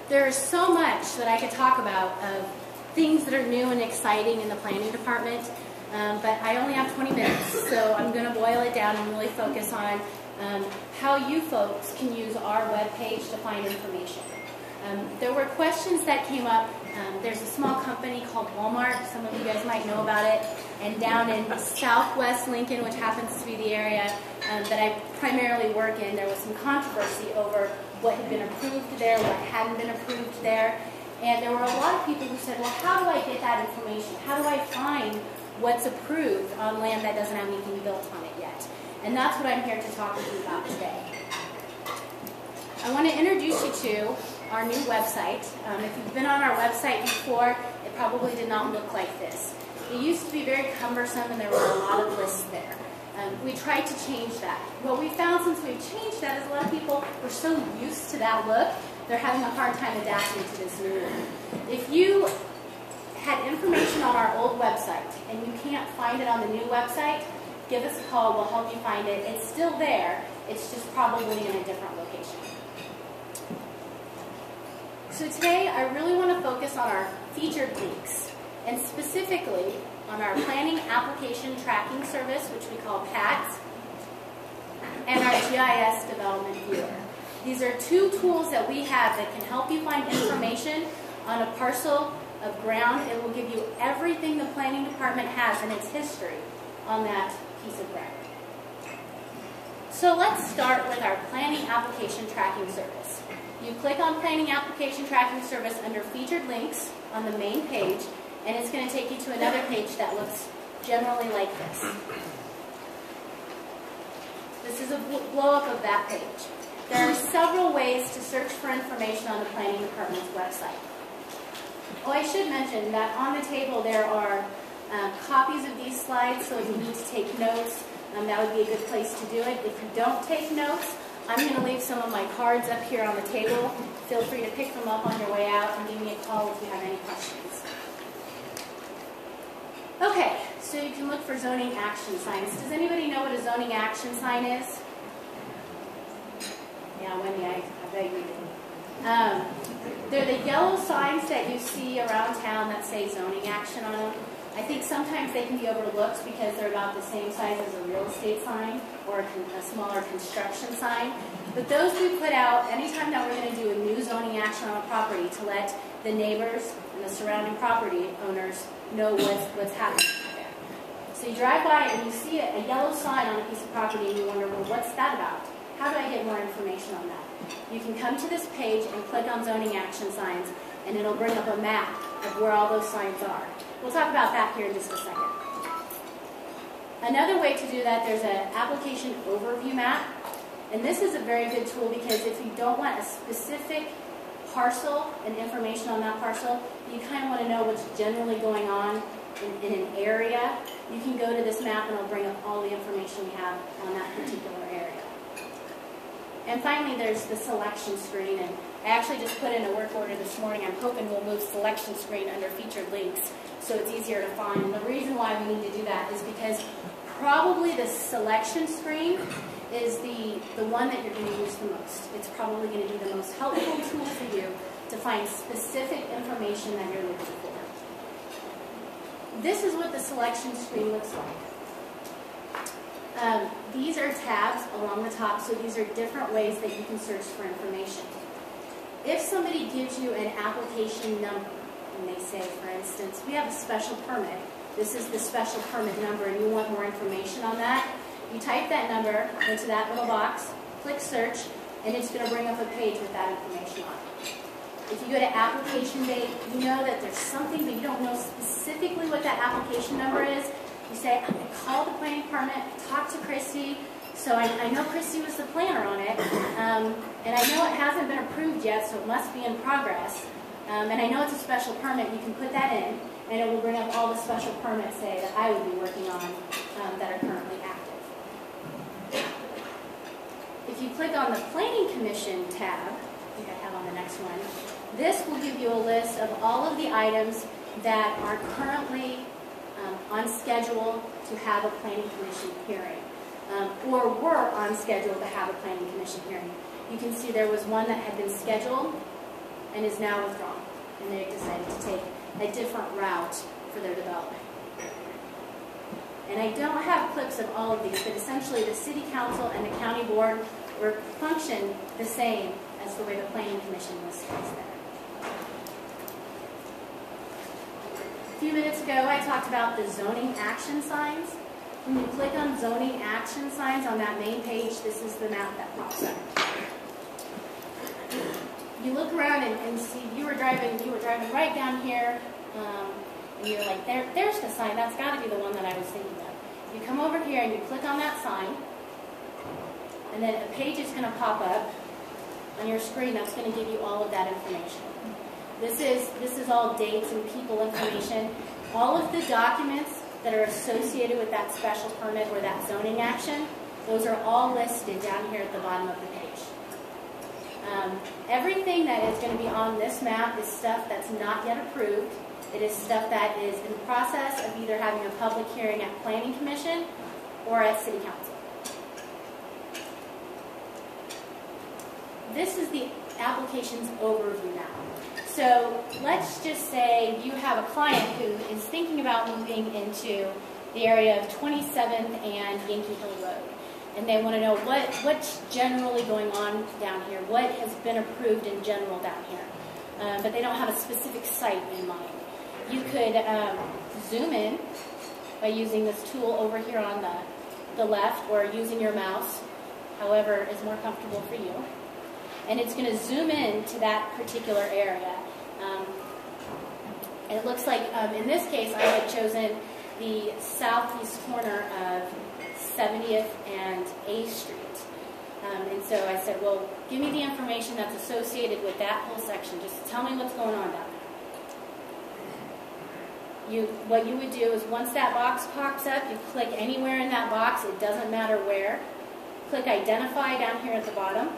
There's so much that I could talk about of things that are new and exciting in the planning department, but I only have 20 minutes, so I'm going to boil it down and really focus on how you folks can use our webpage to find information. There were questions that came up. There's a small company called Walmart. Some of you guys might know about it. And down in southwest Lincoln, which happens to be the area that I primarily work in, there was some controversy over what had been approved there, what hadn't been approved there. And there were a lot of people who said, well, how do I get that information? How do I find what's approved on land that doesn't have anything built on it yet? And that's what I'm here to talk with you about today. I want to introduce you to our new website. If you've been on our website before, it probably did not look like this. It used to be very cumbersome and there were a lot of lists there. We tried to change that. What we found since we've changed that is a lot of people were so used to that look, they're having a hard time adapting to this new look. If you had information on our old website and you can't find it on the new website, give us a call, we'll help you find it. It's still there, it's just probably in a different location. So today I really want to focus on our featured links, and specifically on our Planning Application Tracking Service, which we call PATS, and our GIS Development Viewer. These are two tools that we have that can help you find information on a parcel of ground. It will give you everything the planning department has in its history on that piece of ground. So let's start with our Planning Application Tracking Service. You click on Planning Application Tracking Service under Featured Links on the main page, and it's going to take you to another page that looks generally like this. This is a blow-up of that page. There are several ways to search for information on the planning department's website. Oh, I should mention that on the table there are copies of these slides, so if you need to take notes, that would be a good place to do it. If you don't take notes, I'm going to leave some of my cards up here on the table. Feel free to pick them up on your way out and give me a call if you have any questions. Okay, so you can look for zoning action signs. Does anybody know what a zoning action sign is? Yeah, Wendy, I bet you do. They're the yellow signs that you see around town that say zoning action on them. I think sometimes they can be overlooked because they're about the same size as a real estate sign or a smaller construction sign. But those we put out anytime that we're going to do a new zoning action on a property to let the neighbors and the surrounding property owners know what's happening there. So you drive by and you see a yellow sign on a piece of property and you wonder, well, what's that about? How do I get more information on that? You can come to this page and click on zoning action signs, and it'll bring up a map of where all those signs are. We'll talk about that here in just a second. Another way to do that, there's an application overview map. And this is a very good tool because if you don't want a specific parcel and information on that parcel, you kind of want to know what's generally going on in an area, you can go to this map and it'll bring up all the information we have on that particular area. And finally, there's the selection screen. And I actually just put in a work order this morning. I'm hoping we'll move selection screen under featured links so it's easier to find. And the reason why we need to do that is because probably the selection screen is the one that you're going to use the most. It's probably going to be the most helpful tool for you to find specific information that you're looking for. This is what the selection screen looks like. These are tabs along the top, so these are different ways that you can search for information. If somebody gives you an application number, and they say, for instance, we have a special permit, this is the special permit number, and you want more information on that, you type that number into that little box, click search, and it's going to bring up a page with that information on it. If you go to application date, you know that there's something, but you don't know specifically what that application number is. You say, I called the planning department, talked to Christy, so I know Christy was the planner on it, and I know it hasn't been approved yet, so it must be in progress. And I know it's a special permit. You can put that in, and it will bring up all the special permits, say, that I would be working on that are currently active. If you click on the Planning Commission tab, I think I have on the next one, this will give you a list of all of the items that are currently on schedule to have a planning commission hearing, or were on schedule to have a planning commission hearing. You can see there was one that had been scheduled, and is now withdrawn. And they decided to take a different route for their development. And I don't have clips of all of these, but essentially the city council and the county board function the same as the way the planning commission was there. A few minutes ago, I talked about the zoning action signs. When you click on zoning action signs on that main page, this is the map that pops up. You look around and see you were driving right down here, and you're like, there's the sign. That's got to be the one that I was thinking of. You come over here and you click on that sign, and then a page is going to pop up on your screen that's going to give you all of that information. This is all dates and people information. All of the documents that are associated with that special permit or that zoning action, those are all listed down here at the bottom of the page. Everything that is going to be on this map is stuff that's not yet approved. It is stuff that is in the process of either having a public hearing at Planning Commission or at City Council. This is the application's overview now. So let's just say you have a client who is thinking about moving into the area of 27th and Yankee Hill Road. And they want to know what's generally going on down here, what has been approved in general down here. But they don't have a specific site in mind. You could zoom in by using this tool over here on the left, or using your mouse, however is more comfortable for you. And it's going to zoom in to that particular area. And it looks like, in this case, I had chosen the southeast corner of 70th and A Street. And so I said, well, give me the information that's associated with that whole section. Just tell me what's going on down there. What you would do is once that box pops up, you click anywhere in that box. It doesn't matter where. Click Identify down here at the bottom.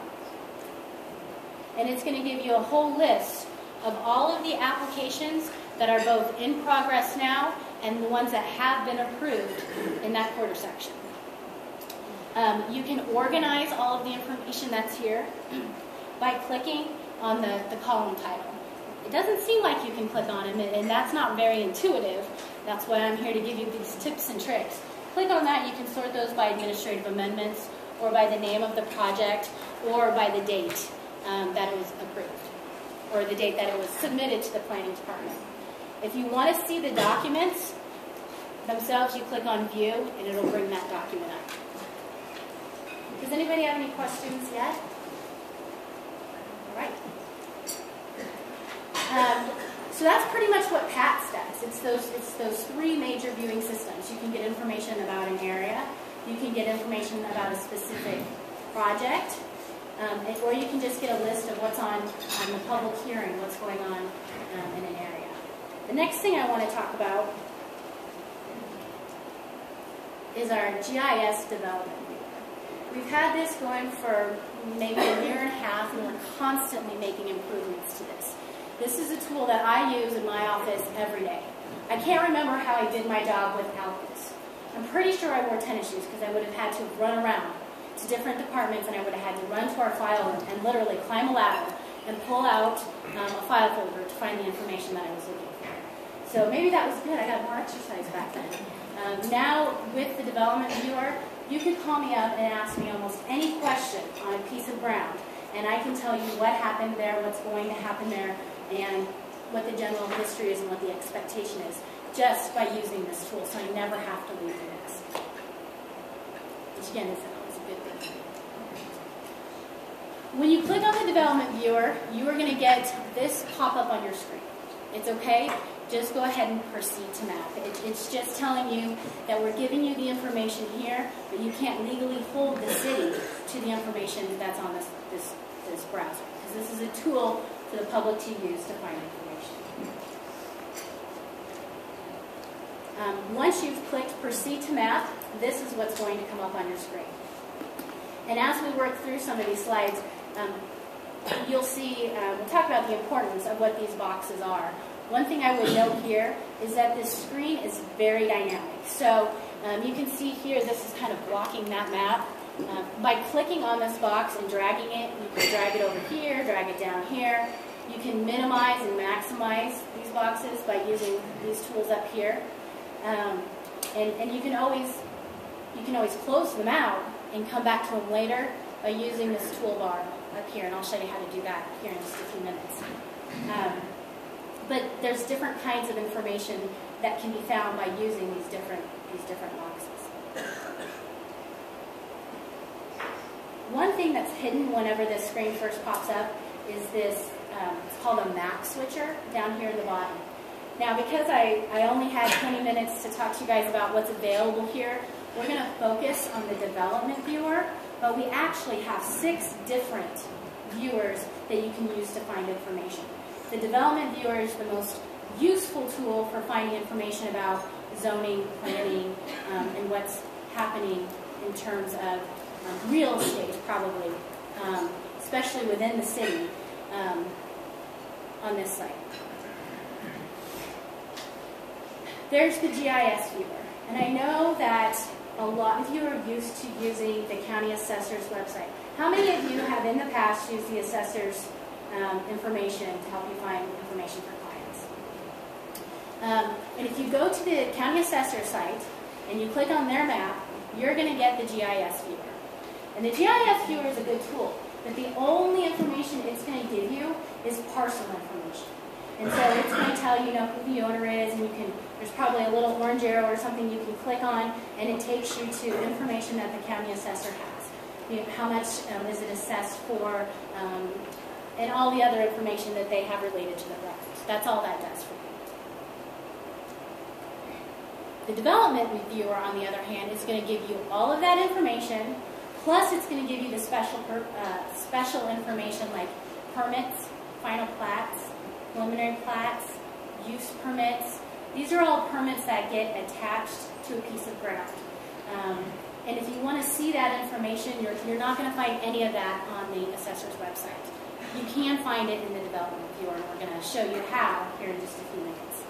And it's going to give you a whole list of all of the applications that are both in progress now and the ones that have been approved in that quarter section. You can organize all of the information that's here by clicking on the column title. It doesn't seem like you can click on them, and that's not very intuitive. That's why I'm here to give you these tips and tricks. Click on that. You can sort those by administrative amendments, or by the name of the project, or by the date that it was approved, or the date that it was submitted to the planning department. If you want to see the documents themselves, you click on View, and it'll bring that document up. Does anybody have any questions yet? All right. So that's pretty much what PATS does. It's those three major viewing systems. You can get information about an area, you can get information about a specific project, or you can just get a list of what's on the public hearing, what's going on in an area. The next thing I want to talk about is our GIS Development Viewer. We've had this going for maybe a year and a half, and we're constantly making improvements to this. This is a tool that I use in my office every day. I can't remember how I did my job without this. I'm pretty sure I wore tennis shoes because I would have had to run around to different departments, and I would have had to run to our file room and literally climb a ladder and pull out a file folder to find the information that I was looking for. So maybe that was good. I got more exercise back then. Now, with the Development Viewer, you can call me up and ask me almost any question on a piece of ground, and I can tell you what happened there, what's going to happen there, and what the general history is and what the expectation is, just by using this tool, so I never have to leave the desk. Which again is always a good thing. When you click on the Development Viewer, you are going to get this pop up on your screen. It's okay. Just go ahead and proceed to map. It's just telling you that we're giving you the information here, but you can't legally hold the city to the information that's on this browser, because this is a tool for the public to use to find information. Once you've clicked Proceed to Map, this is what's going to come up on your screen. And as we work through some of these slides, you'll see, we'll talk about the importance of what these boxes are. One thing I would note here is that this screen is very dynamic. So you can see here, this is kind of blocking that map. By clicking on this box and dragging it, you can drag it over here, drag it down here, You can minimize and maximize these boxes by using these tools up here. And you can always close them out and come back to them later by using this toolbar up here, and I'll show you how to do that here in just a few minutes. But there's different kinds of information that can be found by using these different boxes. One thing that's hidden whenever this screen first pops up is this, it's called a map switcher down here in the bottom. Now, because I only had 20 minutes to talk to you guys about what's available here, we're going to focus on the development viewer, but we actually have 6 different viewers that you can use to find information. The development viewer is the most useful tool for finding information about zoning, planning, and what's happening in terms of real estate, probably, especially within the city on this site. There's the GIS viewer, and I know that a lot of you are used to using the county assessor's website. How many of you have in the past used the assessor's information to help you find information for clients? And if you go to the county assessor site and you click on their map, you're going to get the GIS viewer. And the GIS viewer is a good tool, but the only information it's going to give you is parcel information. And so it's going to tell you, who the owner is, and there's probably a little orange arrow or something you can click on, and it takes you to information that the county assessor has. How much is it assessed for, and all the other information that they have related to the records. That's all that does for you. The development viewer, on the other hand, is going to give you all of that information, plus it's going to give you the special information like permits, final plats, preliminary plats, use permits. These are all permits that get attached to a piece of ground. And if you want to see that information, you're not going to find any of that on the assessor's website. You can find it in the development viewer, and we're going to show you how here in just a few minutes.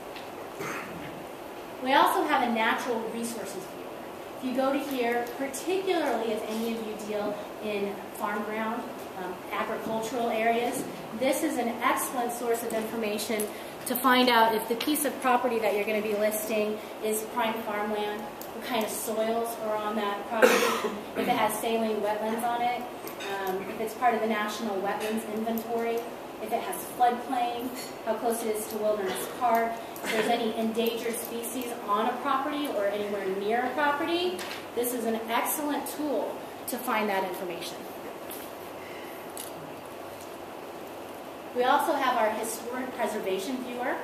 We also have a natural resources viewer. If you go to here, particularly if any of you deal in farm ground, agricultural areas, this is an excellent source of information to find out if the piece of property that you're going to be listing is prime farmland, what kind of soils are on that property, if it has saline wetlands on it, if it's part of the National Wetlands Inventory, if it has floodplain, how close it is to Wilderness Park, if there's any endangered species on a property or anywhere near a property. This is an excellent tool to find that information. We also have our historic preservation viewer.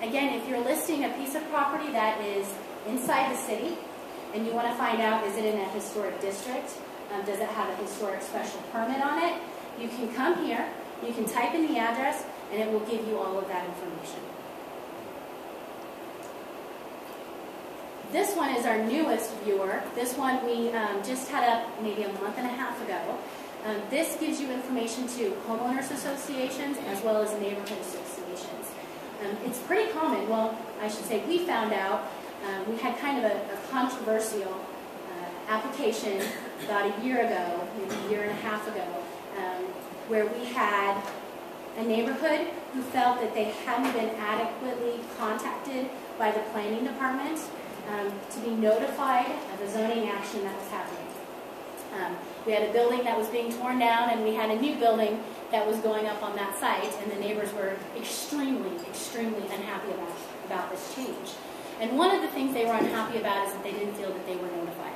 Again, if you're listing a piece of property that is inside the city and you want to find out, is it in a historic district? Does it have a historic special permit on it? You can come here, you can type in the address, and it will give you all of that information. This one is our newest viewer. This one we just had up maybe a month and a half ago. This gives you information to homeowners associations as well as neighborhood associations. It's pretty common. Well, I should say we found out. We had kind of a controversial application about a year ago, maybe a year and a half ago, where we had a neighborhood who felt that they hadn't been adequately contacted by the planning department to be notified of a zoning action that was happening. We had a building that was being torn down, and we had a new building that was going up on that site, and the neighbors were extremely, extremely unhappy about this change. And one of the things they were unhappy about is that they didn't feel that they were notified.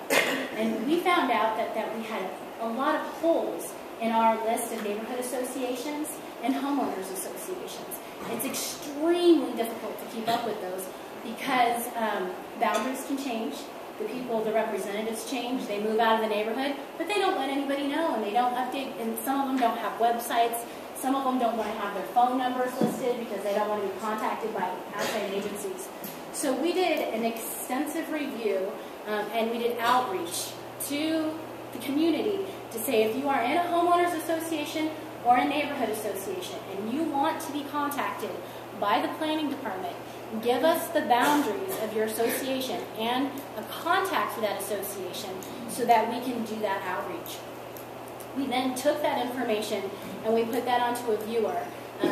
And we found out that we had a lot of holes in our list of neighborhood associations and homeowners associations. It's extremely difficult to keep up with those because boundaries can change. The representatives change, they move out of the neighborhood, but they don't let anybody know, and they don't update, and some of them don't have websites, some of them don't want to have their phone numbers listed because they don't want to be contacted by outside agencies. So we did an extensive review, and we did outreach to the community to say if you are in a homeowners association or a neighborhood association and you want to be contacted by the planning department, give us the boundaries of your association and a contact for that association so that we can do that outreach. We then took that information and we put that onto a viewer.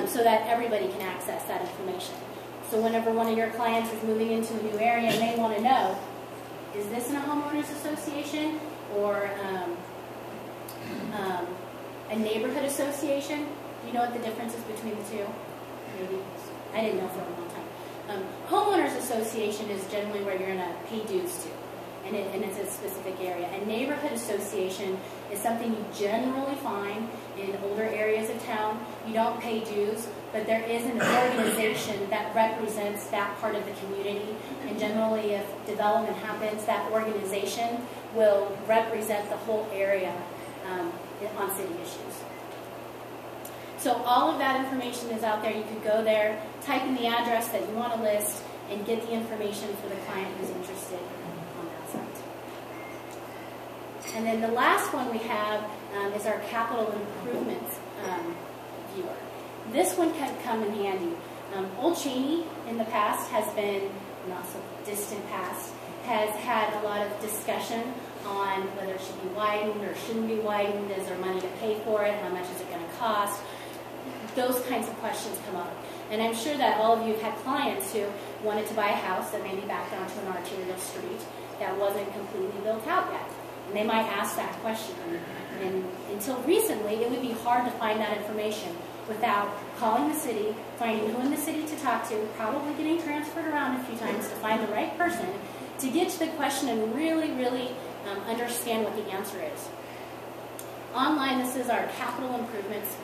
so that everybody can access that information. So whenever one of your clients is moving into a new area and they want to know, is this in a homeowners association or a neighborhood association? Do you know what the difference is between the two? Maybe. I didn't know for a long time. Homeowners association is generally where you're going to pay dues to, and it's a specific area. A neighborhood association is something you generally find in older areas of town. You don't pay dues, but there is an organization that represents that part of the community. And generally, if development happens, that organization will represent the whole area on city issues. So all of that information is out there. You could go there, type in the address that you want to list, and get the information for the client who's interested on that site. And then the last one we have is our capital improvements viewer. This one can come in handy. Old Cheney in the past has been, not so distant past, has had a lot of discussion on whether it should be widened or shouldn't be widened. Is there money to pay for it? How much is it going to cost? Those kinds of questions come up. And I'm sure that all of you have had clients who wanted to buy a house that maybe backed onto an arterial street that wasn't completely built out yet. And they might ask that question. And until recently, it would be hard to find that information without calling the city, finding who in the city to talk to, probably getting transferred around a few times to find the right person to get to the question and really, really understand what the answer is. Online, this is our capital improvements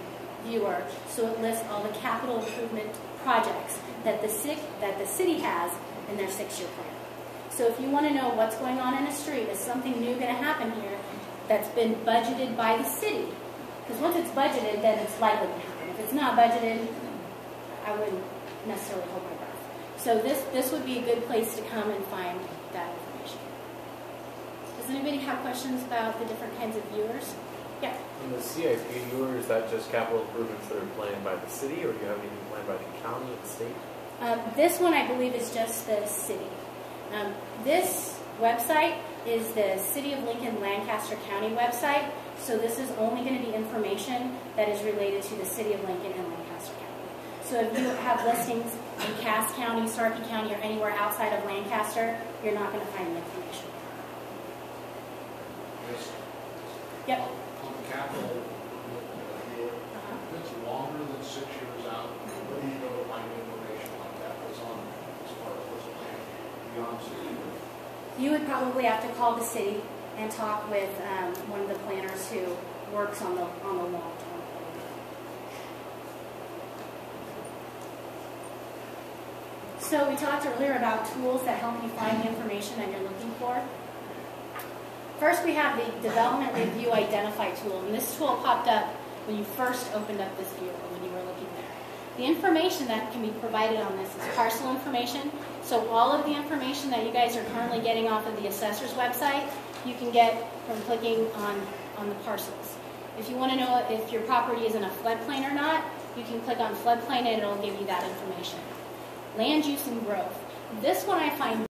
viewer, so it lists all the capital improvement projects that the city has in their 6-year plan. So if you want to know what's going on in a street, is something new going to happen here that's been budgeted by the city? Because once it's budgeted, then it's likely to happen. If it's not budgeted, I wouldn't necessarily hold my breath. So this would be a good place to come and find that information. Does anybody have questions about the different kinds of viewers? Yeah. In the CIP viewer, is that just capital improvements that are planned by the city, or do you have anything planned by the county or the state? This one, I believe, is just the city. This website is the City of Lincoln Lancaster County website, so this is only going to be information that is related to the City of Lincoln and Lancaster County. So if you have listings in Cass County, Sarpy County, or anywhere outside of Lancaster, you're not going to find the information. Yes. Yep. On the capital, if it's longer than 6 years out, where do you go to find information like that? What's on as far as what's planned beyond 6 years? You would probably have to call the city and talk with one of the planners who works on the long term. So we talked earlier about tools that help you find the information that you're looking for. First, we have the Development Review Identify tool, and this tool popped up when you first opened up this viewer, when you were looking there. The information that can be provided on this is parcel information. So all of the information that you guys are currently getting off of the assessor's website, you can get from clicking on the parcels. If you want to know if your property is in a floodplain or not, you can click on floodplain and it'll give you that information. Land use and growth. This one I find